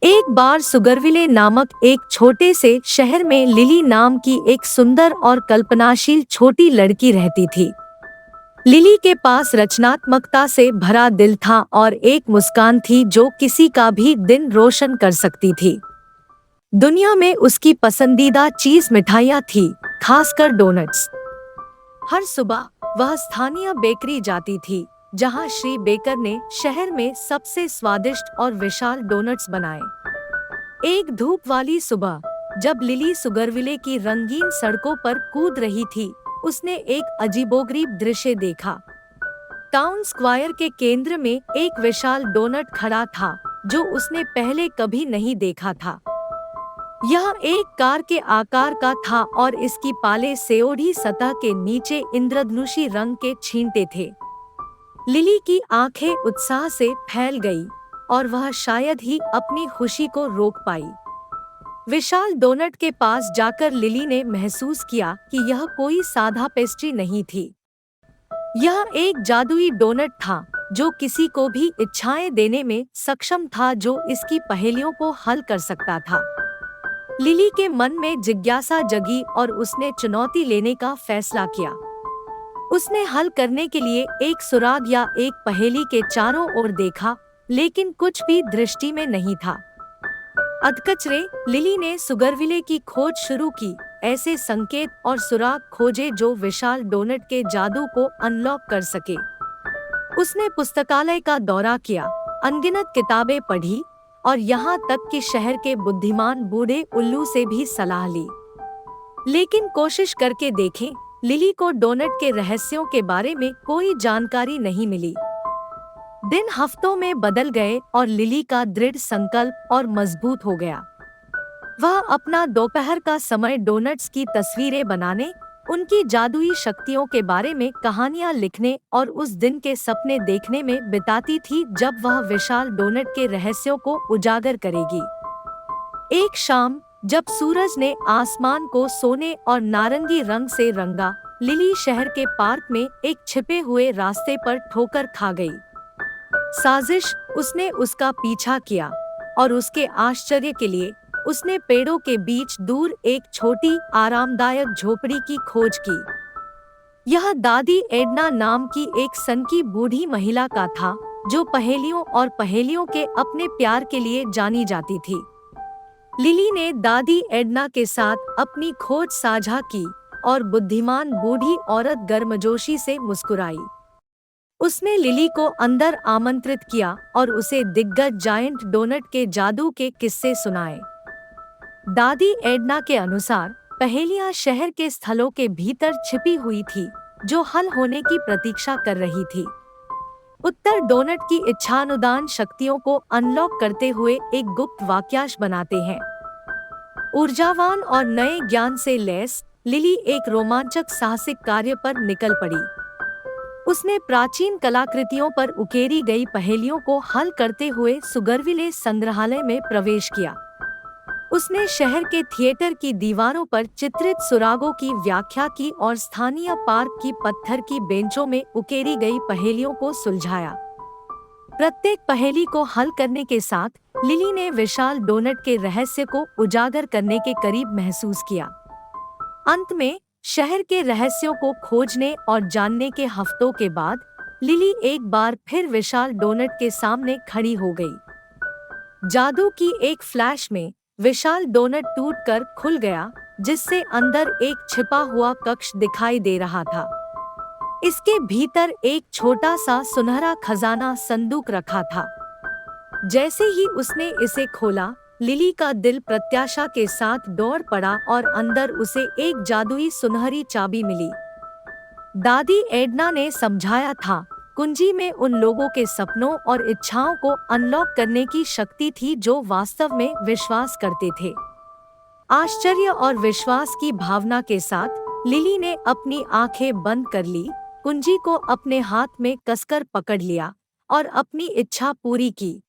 एक बार सुगरविले नामक एक छोटे से शहर में लिली नाम की एक सुंदर और कल्पनाशील छोटी लड़की रहती थी। लिली के पास रचनात्मकता से भरा दिल था और एक मुस्कान थी जो किसी का भी दिन रोशन कर सकती थी। दुनिया में उसकी पसंदीदा चीज मिठाइयाँ थी, खासकर डोनट्स। हर सुबह वह स्थानीय बेकरी जाती थी, जहां श्री बेकर ने शहर में सबसे स्वादिष्ट और विशाल डोनट्स बनाए। एक धूप वाली सुबह, जब लिली सुगरविले की रंगीन सड़कों पर कूद रही थी, उसने एक अजीबोगरीब दृश्य देखा। टाउन स्क्वायर के केंद्र में एक विशाल डोनट खड़ा था, जो उसने पहले कभी नहीं देखा था। यह एक कार के आकार का था और इसकी पाले सेओढ़ी सतह के नीचे इंद्रधनुषी रंग के छींटे थे। लिली की आंखें उत्साह से फैल गई और वह शायद ही अपनी खुशी को रोक पाई। विशाल डोनट के पास जाकर लिली ने महसूस किया कि यह कोई सादा पेस्ट्री नहीं थी। यह एक जादुई डोनट था, जो किसी को भी इच्छाएं देने में सक्षम था, जो इसकी पहेलियों को हल कर सकता था। लिली के मन में जिज्ञासा जगी और उसने चुनौती लेने का फैसला किया। उसने हल करने के लिए एक सुराग या एक पहेली के चारों ओर देखा, लेकिन कुछ भी दृष्टि में नहीं था। अधकचरे लिली ने सुगरविले की खोज शुरू की, ऐसे संकेत और सुराग खोजे जो विशाल डोनट के जादू को अनलॉक कर सके। उसने पुस्तकालय का दौरा किया, अनगिनत किताबें पढ़ी और यहाँ तक कि शहर के बुद्धिमान बूढ़े उल्लू से भी सलाह ली। लेकिन कोशिश करके देखें, लिली को डोनट के रहस्यों के बारे में कोई जानकारी नहीं मिली। दिन हफ्तों में बदल गए और लिली का दृढ़ संकल्प और मजबूत हो गया। वह अपना दोपहर का समय डोनट्स की तस्वीरें बनाने, उनकी जादुई शक्तियों के बारे में कहानियां लिखने और उस दिन के सपने देखने में बिताती थी जब वह विशाल डोनट के रहस्यों को उजागर करेगी। एक शाम, जब सूरज ने आसमान को सोने और नारंगी रंग से रंगा, लिली शहर के पार्क में एक छिपे हुए रास्ते पर ठोकर खा गई। साजिश, उसने उसका पीछा किया और उसके आश्चर्य के लिए उसने पेड़ों के बीच दूर एक छोटी आरामदायक झोपड़ी की खोज की। यह दादी एडना नाम की एक सनकी बूढ़ी महिला का था, जो पहेलियों और पहेलियों के अपने प्यार के लिए जानी जाती थी। लिली ने दादी एडना के साथ अपनी खोज साझा की और बुद्धिमान बूढ़ी औरत गर्मजोशी से मुस्कुराई। उसने लिली को अंदर आमंत्रित किया और उसे दिग्गज जायंट डोनट के जादू के किस्से सुनाए। दादी एडना के अनुसार पहेलियां शहर के स्थलों के भीतर छिपी हुई थी, जो हल होने की प्रतीक्षा कर रही थी। उत्तर डोनट की इच्छानुदान शक्तियों को अनलॉक करते हुए एक गुप्त वाक्यांश बनाते हैं। ऊर्जावान और नए ज्ञान से लैस लिली एक रोमांचक साहसिक कार्य पर निकल पड़ी। उसने प्राचीन कलाकृतियों पर उकेरी गई पहेलियों को हल करते हुए सुगरविले संग्रहालय में प्रवेश किया। उसने शहर के थिएटर की दीवारों पर चित्रित सुरागों की व्याख्या की और स्थानीय पार्क की पत्थर की बेंचों में उकेरी गई पहेलियों को सुलझाया। प्रत्येक पहेली को हल करने के साथ लिली ने विशाल डोनट के रहस्य को उजागर करने के करीब महसूस किया। अंत में, शहर के रहस्यों को खोजने और जानने के हफ्तों के बाद, लिली एक बार फिर विशाल डोनट के सामने खड़ी हो गई। जादू की एक फ्लैश में विशाल डोनट टूटकर खुल गया, जिससे अंदर एक छिपा हुआ कक्ष दिखाई दे रहा था। इसके भीतर एक छोटा सा सुनहरा खजाना संदूक रखा था। जैसे ही उसने इसे खोला, लिली का दिल प्रत्याशा के साथ दौड़ पड़ा और अंदर उसे एक जादुई सुनहरी चाबी मिली। दादी एडना ने समझाया था, कुंजी में उन लोगों के सपनों और इच्छाओं को अनलॉक करने की शक्ति थी जो वास्तव में विश्वास करते थे। आश्चर्य और विश्वास की भावना के साथ लिली ने अपनी आंखें बंद कर ली, कुंजी को अपने हाथ में कसकर पकड़ लिया और अपनी इच्छा पूरी की।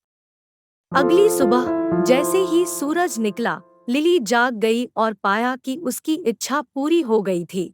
अगली सुबह, जैसे ही सूरज निकला, लिली जाग गई और पाया कि उसकी इच्छा पूरी हो गई थी।